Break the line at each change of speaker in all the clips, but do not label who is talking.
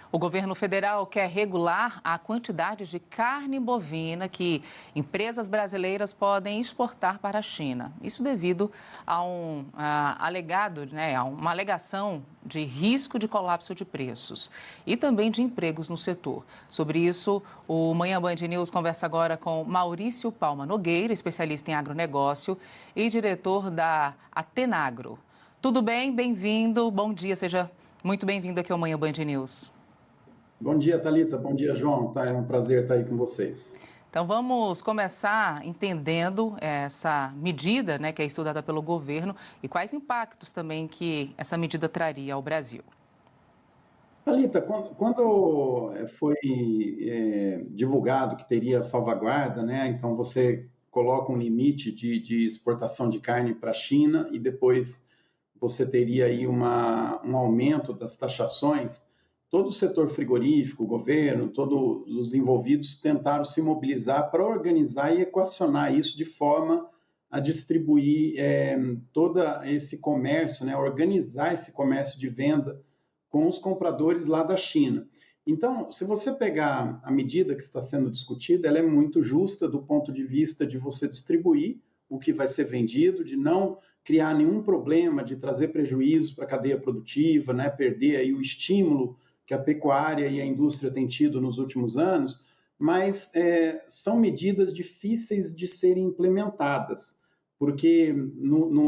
O governo federal quer regular a quantidade de carne bovina que empresas brasileiras podem exportar para a China. Isso devido a uma alegação de risco de colapso de preços e também de empregos no setor. Sobre isso, o Manhã Band News conversa agora com Maurício Palma Nogueira, especialista em agronegócio e diretor da Atenagro. Tudo bem? Bem-vindo. Bom dia, seja muito bem-vindo aqui ao Manhã Band News.
Bom dia, Thalita. Bom dia, João. É um prazer estar aí com vocês.
Então, vamos começar entendendo essa medida, que é estudada pelo governo e quais impactos também que essa medida traria ao Brasil.
Thalita, quando foi divulgado que teria salvaguarda, né? Então você coloca um limite de exportação de carne para a China e depois você teria aí um aumento das taxações. Todo o setor frigorífico, o governo, todos os envolvidos tentaram se mobilizar para organizar e equacionar isso de forma a distribuir todo esse comércio, né, organizar esse comércio de venda com os compradores lá da China. Então, se você pegar a medida que está sendo discutida, ela é muito justa do ponto de vista de você distribuir o que vai ser vendido, de não criar nenhum problema, de trazer prejuízos para a cadeia produtiva, né, perder aí o estímulo que a pecuária e a indústria têm tido nos últimos anos, mas são medidas difíceis de serem implementadas, porque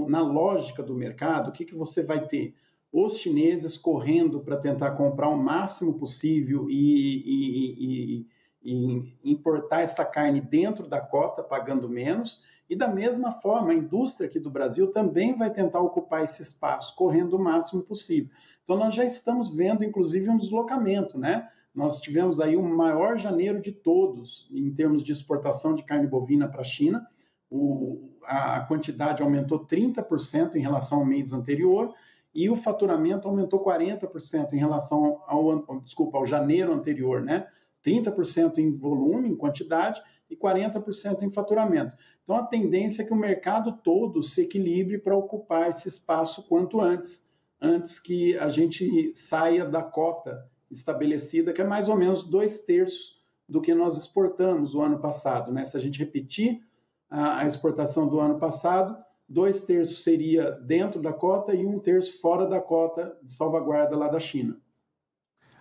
na lógica do mercado, o que você vai ter? Os chineses correndo para tentar comprar o máximo possível e importar essa carne dentro da cota, pagando menos, e da mesma forma, a indústria aqui do Brasil também vai tentar ocupar esse espaço, correndo o máximo possível. Então, nós já estamos vendo, inclusive, um deslocamento, né? Nós tivemos aí o maior janeiro de todos, em termos de exportação de carne bovina para a China. A quantidade aumentou 30% em relação ao mês anterior, e o faturamento aumentou 40% em relação ao janeiro anterior, né? 30% em volume, em quantidade, e 40% em faturamento. Então, a tendência é que o mercado todo se equilibre para ocupar esse espaço quanto antes que a gente saia da cota estabelecida, que é mais ou menos 2/3 do que nós exportamos o ano passado, né? Se a gente repetir a exportação do ano passado, 2/3 seria dentro da cota e 1/3 fora da cota de salvaguarda lá da China.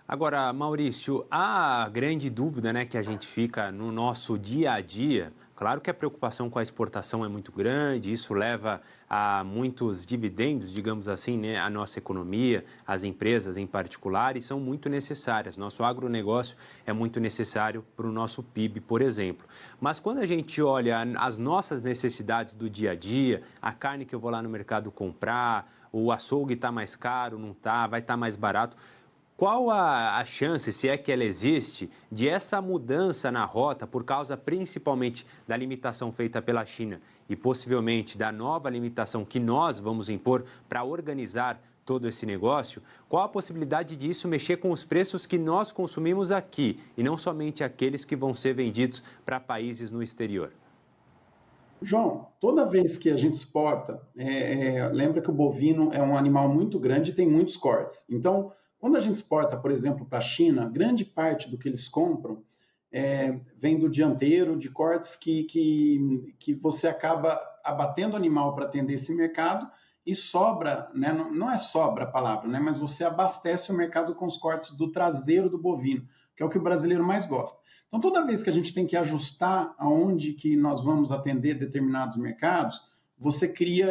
Agora, Maurício, a grande dúvida, né, que a gente fica no nosso dia a dia, claro que a preocupação com a exportação é muito grande, isso leva a muitos dividendos, digamos assim, né, à nossa economia, às empresas em particular, e são muito necessárias. Nosso agronegócio é muito necessário para o nosso PIB, por exemplo. Mas quando a gente olha as nossas necessidades do dia a dia, a carne que eu vou lá no mercado comprar, o açougue está mais caro, não está, vai estar mais barato. Qual a chance, se é que ela existe, de essa mudança na rota, por causa principalmente da limitação feita pela China e possivelmente da nova limitação que nós vamos impor para organizar todo esse negócio, qual a possibilidade disso mexer com os preços que nós consumimos aqui e não somente aqueles que vão ser vendidos para países no exterior?
João, toda vez que a gente exporta, lembra que o bovino é um animal muito grande e tem muitos cortes. Então, quando a gente exporta, por exemplo, para a China, grande parte do que eles compram vem do dianteiro, de cortes que você acaba abatendo animal para atender esse mercado e sobra, né, não é sobra a palavra, né, mas você abastece o mercado com os cortes do traseiro do bovino, que é o que o brasileiro mais gosta. Então, toda vez que a gente tem que ajustar aonde que nós vamos atender determinados mercados, você cria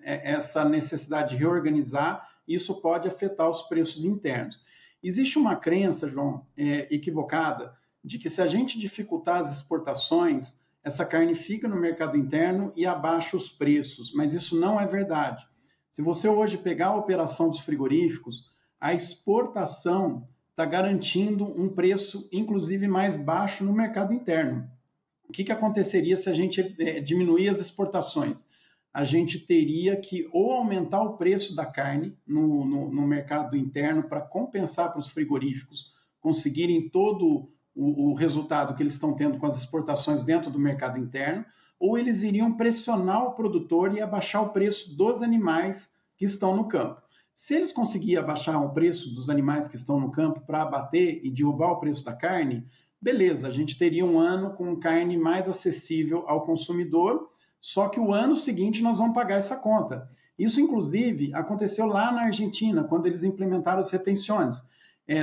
essa necessidade de reorganizar. Isso pode afetar os preços internos. Existe uma crença, João, equivocada, de que se a gente dificultar as exportações, essa carne fica no mercado interno e abaixa os preços, mas isso não é verdade. Se você hoje pegar a operação dos frigoríficos, a exportação está garantindo um preço, inclusive, mais baixo no mercado interno. O que aconteceria se a gente diminuir as exportações? A gente teria que ou aumentar o preço da carne no mercado interno para compensar para os frigoríficos conseguirem todo o resultado que eles estão tendo com as exportações dentro do mercado interno, ou eles iriam pressionar o produtor e abaixar o preço dos animais que estão no campo. Se eles conseguirem abaixar o preço dos animais que estão no campo para abater e derrubar o preço da carne, beleza, a gente teria um ano com carne mais acessível ao consumidor, só que o ano seguinte nós vamos pagar essa conta. Isso, inclusive, aconteceu lá na Argentina, quando eles implementaram as retenções.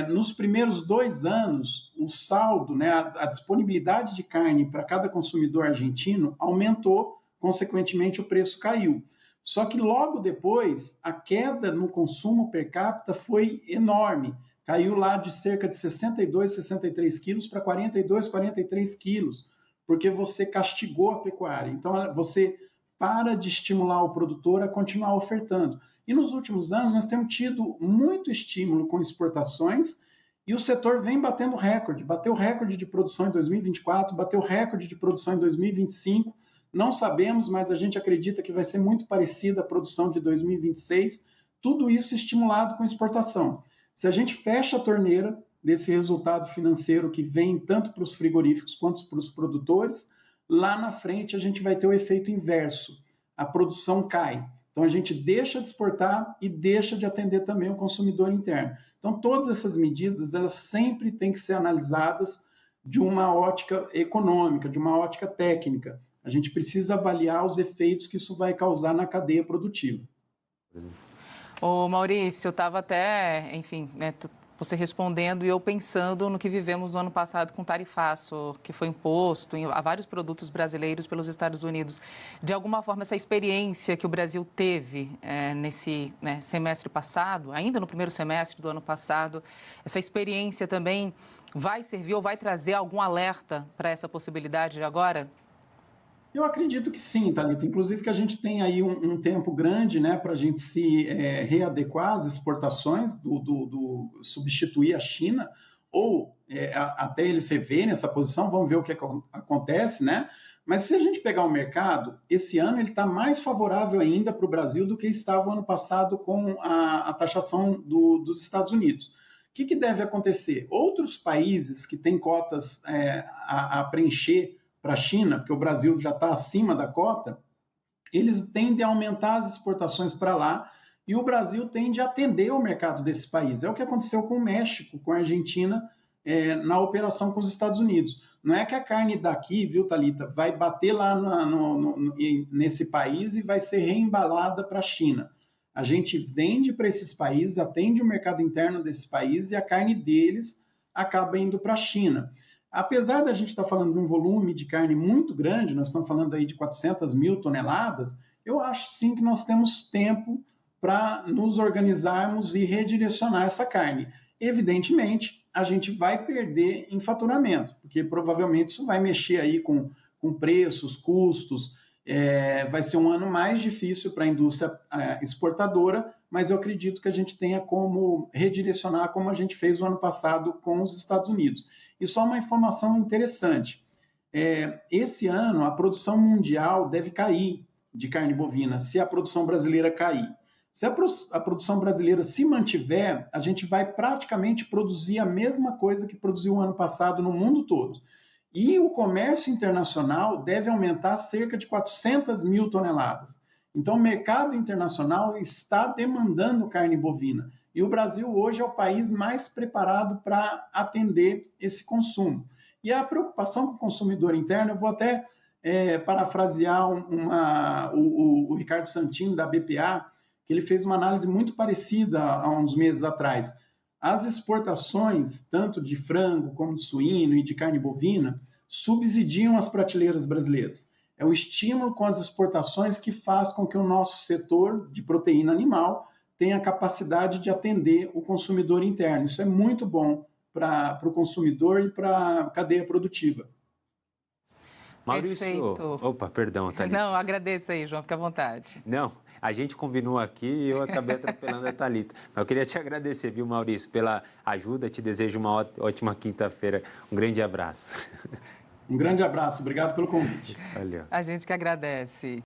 Nos primeiros 2 anos, o saldo, né, a disponibilidade de carne para cada consumidor argentino aumentou, consequentemente o preço caiu. Só que logo depois, a queda no consumo per capita foi enorme. Caiu lá de cerca de 62, 63 quilos para 42, 43 quilos, porque você castigou a pecuária. Então, você para de estimular o produtor a continuar ofertando. E nos últimos anos, nós temos tido muito estímulo com exportações e o setor vem batendo recorde. Bateu recorde de produção em 2024, bateu recorde de produção em 2025. Não sabemos, mas a gente acredita que vai ser muito parecida a produção de 2026. Tudo isso estimulado com exportação. Se a gente fecha a torneira desse resultado financeiro que vem tanto para os frigoríficos quanto para os produtores, lá na frente a gente vai ter o efeito inverso. A produção cai. Então, a gente deixa de exportar e deixa de atender também o consumidor interno. Então, todas essas medidas, elas sempre têm que ser analisadas de uma ótica econômica, de uma ótica técnica. A gente precisa avaliar os efeitos que isso vai causar na cadeia produtiva.
Ô Maurício, eu estava até, enfim, né, você respondendo e eu pensando no que vivemos no ano passado com o tarifaço que foi imposto a vários produtos brasileiros pelos Estados Unidos. De alguma forma, essa experiência que o Brasil teve nesse semestre passado, ainda no primeiro semestre do ano passado, essa experiência também vai servir ou vai trazer algum alerta para essa possibilidade de agora?
Eu acredito que sim, Thalita. Inclusive que a gente tem aí um tempo grande, né, para a gente se readequar às exportações, substituir a China, ou até eles reverem essa posição, vamos ver o que acontece, né? Mas se a gente pegar o mercado, esse ano ele está mais favorável ainda para o Brasil do que estava o ano passado com a taxação dos Estados Unidos. O que deve acontecer? Outros países que têm cotas a preencher para a China, porque o Brasil já está acima da cota, eles tendem a aumentar as exportações para lá e o Brasil tende a atender o mercado desses países. É o que aconteceu com o México, com a Argentina, na operação com os Estados Unidos. Não é que a carne daqui, viu, Thalita, vai bater lá nesse país e vai ser reembalada para a China. A gente vende para esses países, atende o mercado interno desses países e a carne deles acaba indo para a China. Apesar da gente estar falando de um volume de carne muito grande, nós estamos falando aí de 400 mil toneladas, eu acho sim que nós temos tempo para nos organizarmos e redirecionar essa carne. Evidentemente, a gente vai perder em faturamento, porque provavelmente isso vai mexer aí com preços, custos, vai ser um ano mais difícil para a indústria exportadora, mas eu acredito que a gente tenha como redirecionar como a gente fez o ano passado com os Estados Unidos. E só uma informação interessante, esse ano a produção mundial deve cair de carne bovina, se a produção brasileira cair. Se a produção brasileira se mantiver, a gente vai praticamente produzir a mesma coisa que produziu o ano passado no mundo todo. E o comércio internacional deve aumentar cerca de 400 mil toneladas. Então, o mercado internacional está demandando carne bovina. E o Brasil hoje é o país mais preparado para atender esse consumo. E a preocupação com o consumidor interno, eu vou até parafrasear o Ricardo Santini, da BPA, que ele fez uma análise muito parecida há uns meses atrás. As exportações, tanto de frango como de suíno e de carne bovina, subsidiam as prateleiras brasileiras. É o estímulo com as exportações que faz com que o nosso setor de proteína animal tenha a capacidade de atender o consumidor interno. Isso é muito bom para o consumidor e para a cadeia produtiva.
Maurício,
Perfeito.
Opa, perdão, Thalita.
Não, agradeço aí, João, fica à vontade.
Não, a gente combinou aqui e eu acabei atropelando a Thalita. Mas eu queria te agradecer, viu, Maurício, pela ajuda. Te desejo uma ótima quinta-feira. Um grande abraço.
Um grande abraço, obrigado pelo convite.
Valeu.
A gente que agradece.